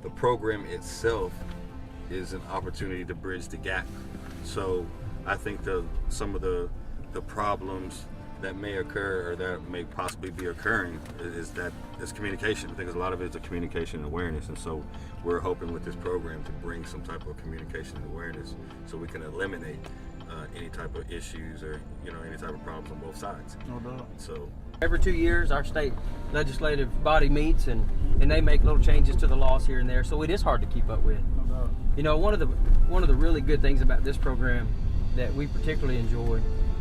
the program itself is an opportunity to bridge the gap. So I think some of the problems that may occur or that may possibly be occurring is communication. I think a lot of it is a communication awareness, and so we're hoping with this program to bring some type of communication awareness so we can eliminate any type of issues or any type of problems on both sides. No doubt. So every 2 years, our state legislative body meets and they make little changes to the laws here and there. So it is hard to keep up with. No doubt. One of the really good things about this program that we particularly enjoy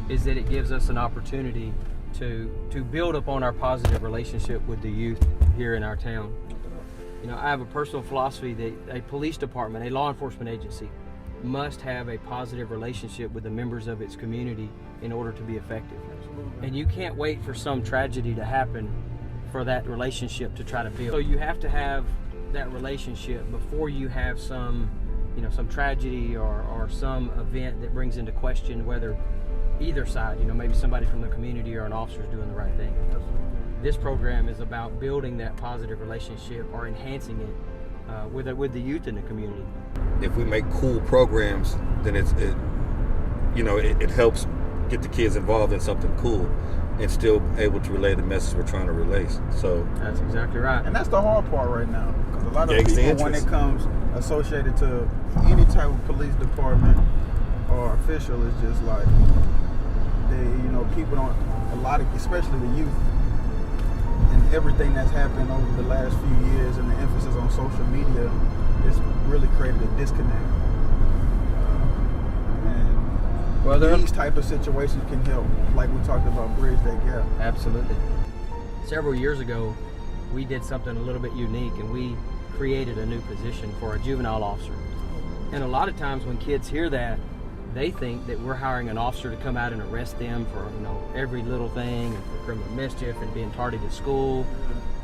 is that it gives us an opportunity to build upon our positive relationship with the youth here in our town. I have a personal philosophy that a police department, a law enforcement agency, must have a positive relationship with the members of its community in order to be effective. Absolutely. And you can't wait for some tragedy to happen for that relationship to try to build. So you have to have that relationship before you have some tragedy or some event that brings into question whether either side, maybe somebody from the community or an officer is doing the right thing. Absolutely. This program is about building that positive relationship or enhancing it with the youth in the community. if we make cool programs, then it helps get the kids involved in something cool and still able to relay the message we're trying to relay. So That's exactly right. And that's the hard part right now, because a lot of Gauge the people, when interest. it comes associated to any type of police department or official, is just like people don't, especially the youth, and everything that's happened over the last few years, and the emphasis on social media, it's really created a disconnect. These type of situations can help, like we talked about, bridge that gap. Absolutely. Several years ago, we did something a little bit unique, and we created a new position for a juvenile officer. And a lot of times when kids hear that, they think that we're hiring an officer to come out and arrest them for every little thing, and for criminal mischief and being tardy at school,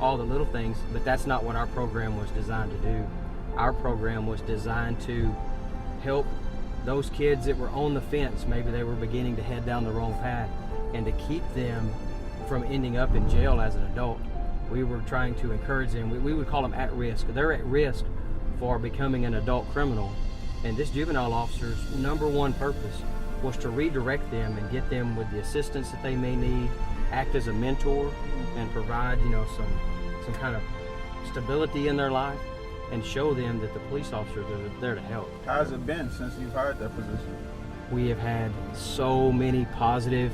all the little things. But that's not what our program was designed to do. Our program was designed to help those kids that were on the fence, maybe they were beginning to head down the wrong path, and to keep them from ending up in jail as an adult. We were trying to encourage them. We would call them at risk. They're at risk for becoming an adult criminal. And this juvenile officer's number one purpose was to redirect them and get them with the assistance that they may need, act as a mentor, and provide some kind of stability in their life, and show them that the police officers are there to help. How's it been since you've hired that position? We have had so many positive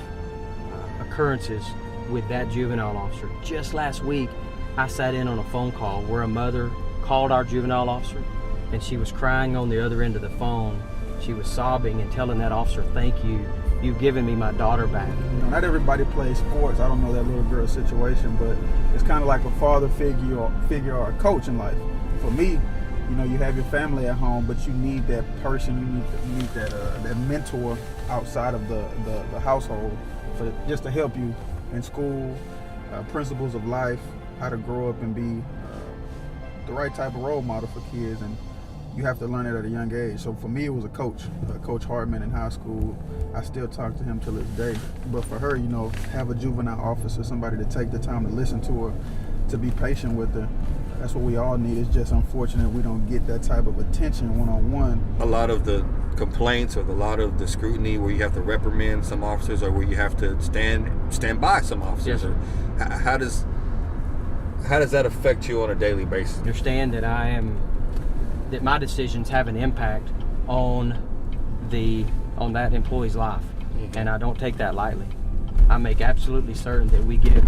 occurrences with that juvenile officer. Just last week, I sat in on a phone call where a mother called our juvenile officer, and she was crying on the other end of the phone. She was sobbing and telling that officer, "Thank you. You've given me my daughter back." Not everybody plays sports. I don't know that little girl's situation, but it's kind of like a father figure or a coach in life. For me, you have your family at home, but you need that person. You need that mentor outside of the household just to help you in school, principles of life, how to grow up and be the right type of role model for kids, and you have to learn it at a young age. So for me, it was Coach Hartman in high school. I still talk to him till this day. But for her, have a juvenile officer, somebody to take the time to listen to her, to be patient with her. That's what we all need. It's just unfortunate we don't get that type of attention one-on-one. a lot of the complaints or a lot of the scrutiny where you have to reprimand some officers or where you have to stand by some officers. Yes, sir. How does that affect you on a daily basis? Understand that my decisions have an impact on that employee's life, and I don't take that lightly. I make absolutely certain that we give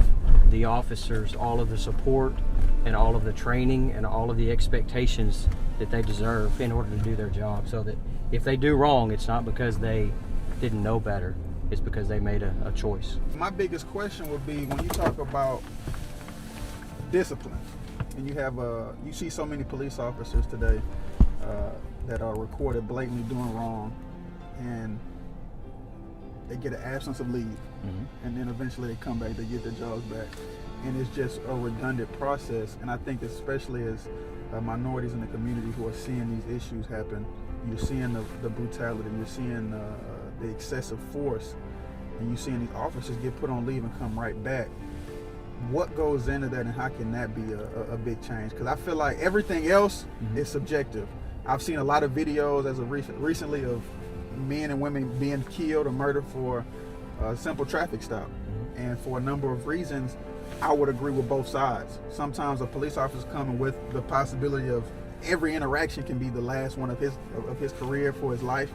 the officers all of the support and all of the training and all of the expectations that they deserve in order to do their job, so that if they do wrong, it's not because they didn't know better, it's because they made a choice. My biggest question would be, when you talk about discipline, and you see so many police officers today that are recorded blatantly doing wrong, and they get an absence of leave, and then eventually they come back, they get their jobs back, and it's just a redundant process. And I think especially as minorities in the community who are seeing these issues happen, you're seeing the brutality, you're seeing the excessive force, and you're seeing these officers get put on leave and come right back. what goes into that, and how can that be a big change? Because I feel like everything else is subjective. I've seen a lot of videos as of recently of men and women being killed or murdered for a simple traffic stop. And for a number of reasons, I would agree with both sides. Sometimes a police officer coming with the possibility of every interaction can be the last one of his career for his life,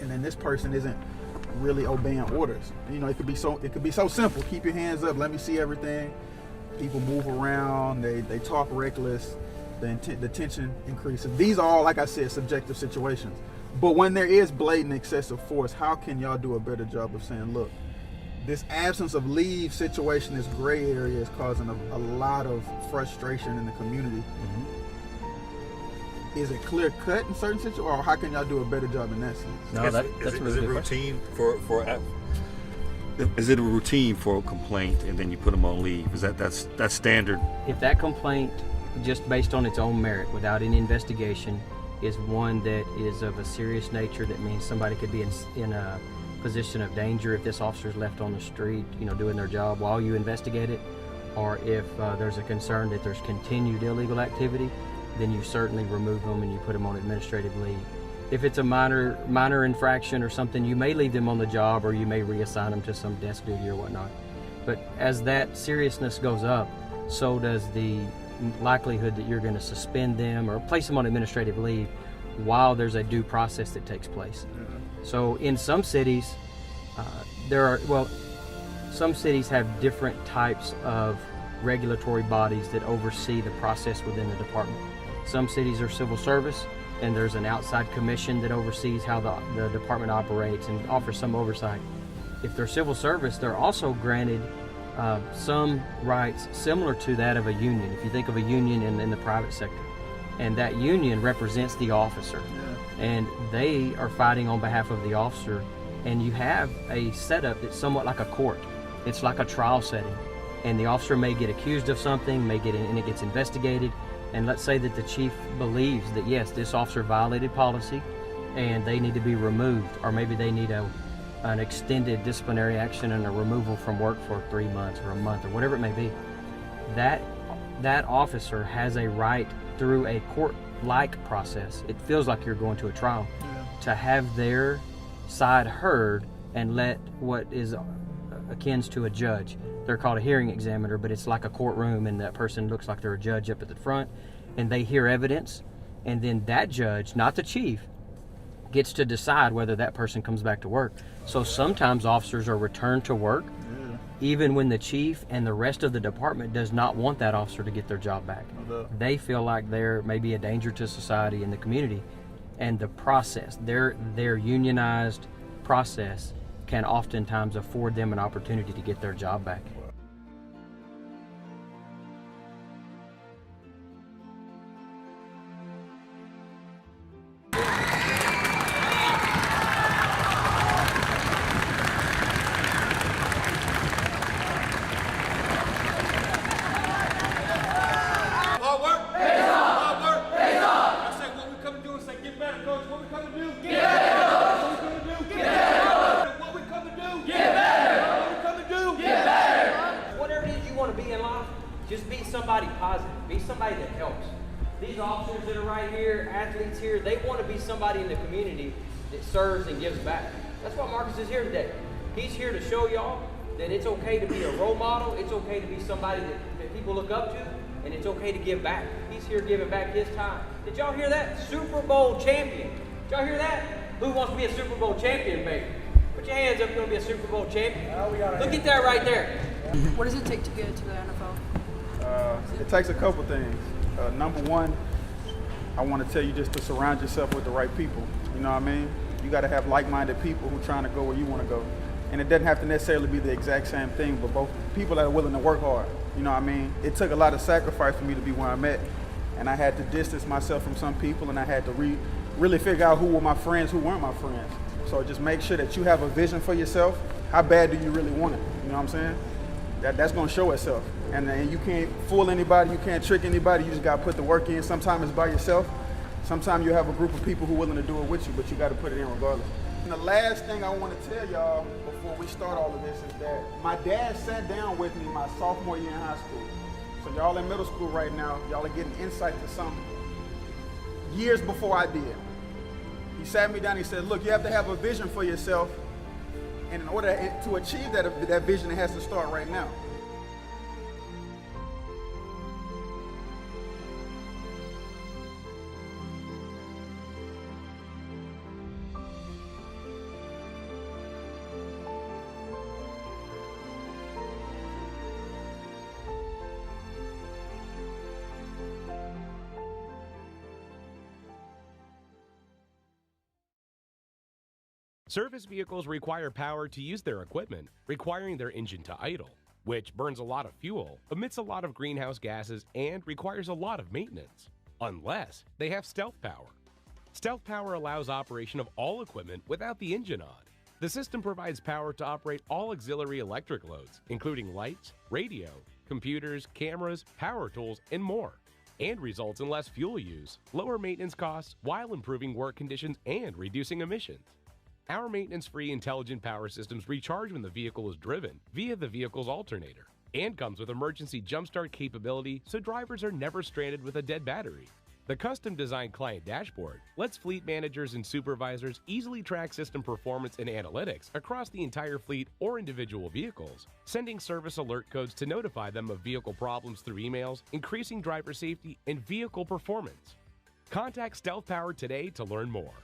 and then this person isn't really obeying orders. You know, it could be so simple. Keep your hands up. Let me see everything. People move around. They talk reckless. The tension increases. These are all, like I said, subjective situations. But when there is blatant excessive force, how can y'all do a better job of saying, look, this absence of leave situation, this gray area, is causing a lot of frustration in the community. Is it clear cut in certain situations, or how can y'all do a better job in that sense? No, that's a really good routine is it a routine for a complaint and then you put them on leave? Is that's standard? If that complaint, just based on its own merit, without any investigation, is one that is of a serious nature, that means somebody could be in a position of danger if this officer is left on the street, you know, doing their job while you investigate it, or if there's a concern that there's continued illegal activity, then you certainly remove them and you put them on administrative leave. If it's a minor infraction or something, you may leave them on the job, or you may reassign them to some desk duty or whatnot. But as that seriousness goes up, so does the likelihood that you're going to suspend them or place them on administrative leave while there's a due process that takes place. So in some cities, some cities have different types of regulatory bodies that oversee the process within the department. Some cities are civil service, and there's an outside commission that oversees how the department operates and offers some oversight. If they're civil service, they're also granted some rights similar to that of a union. If you think of a union in the private sector, and that union represents the officer, and they are fighting on behalf of the officer, and you have a setup that's somewhat like a court. It's like a trial setting, and the officer may get accused of something, and it gets investigated, and let's say that the chief believes that yes, this officer violated policy and they need to be removed, or maybe they need an extended disciplinary action and a removal from work for 3 months or a month or whatever it may be. That officer has a right through a court-like process. It feels like you're going to a trial, to have their side heard and let what is akin to a judge. They're called a hearing examiner, but it's like a courtroom, and that person looks like they're a judge up at the front, and they hear evidence, and then that judge, not the chief, gets to decide whether that person comes back to work. So sometimes officers are returned to work even when the chief and the rest of the department does not want that officer to get their job back. They feel like they're maybe a danger to society and the community, and the process, their unionized process, can oftentimes afford them an opportunity to get their job back. Just be somebody positive. Be somebody that helps. These officers that are right here, athletes here, they want to be somebody in the community that serves and gives back. That's why Marcus is here today. He's here to show y'all that it's okay to be a role model. It's okay to be somebody that people look up to, and it's okay to give back. He's here giving back his time. Did y'all hear that? Super Bowl champion. Did y'all hear that? Who wants to be a Super Bowl champion, baby? Put your hands up if you want to be a Super Bowl champion. Look at that right there. What does it take to get to the NFL? It takes a couple things. Number one, I want to tell you just to surround yourself with the right people. You know what I mean? You got to have like-minded people who are trying to go where you want to go. And it doesn't have to necessarily be the exact same thing, but both people that are willing to work hard. You know what I mean? It took a lot of sacrifice for me to be where I'm at. And I had to distance myself from some people, and I had to really figure out who were my friends, who weren't my friends. So just make sure that you have a vision for yourself. How bad do you really want it? You know what I'm saying? That's going to show itself. And you can't fool anybody, you can't trick anybody, you just got to put the work in. Sometimes it's by yourself. Sometimes you have a group of people who are willing to do it with you, but you got to put it in regardless. And the last thing I want to tell y'all before we start all of this is that my dad sat down with me my sophomore year in high school. So y'all in middle school right now, y'all are getting insight to something years before I did. He sat me down and he said, look, you have to have a vision for yourself. And in order to achieve that vision, it has to start right now. Service vehicles require power to use their equipment, requiring their engine to idle, which burns a lot of fuel, emits a lot of greenhouse gases, and requires a lot of maintenance, unless they have stealth power. Stealth power allows operation of all equipment without the engine on. The system provides power to operate all auxiliary electric loads, including lights, radio, computers, cameras, power tools, and more, and results in less fuel use, lower maintenance costs, while improving work conditions and reducing emissions. Our maintenance-free intelligent power systems recharge when the vehicle is driven via the vehicle's alternator and comes with emergency jumpstart capability so drivers are never stranded with a dead battery. The custom-designed client dashboard lets fleet managers and supervisors easily track system performance and analytics across the entire fleet or individual vehicles, sending service alert codes to notify them of vehicle problems through emails, increasing driver safety and vehicle performance. Contact Stealth Power today to learn more.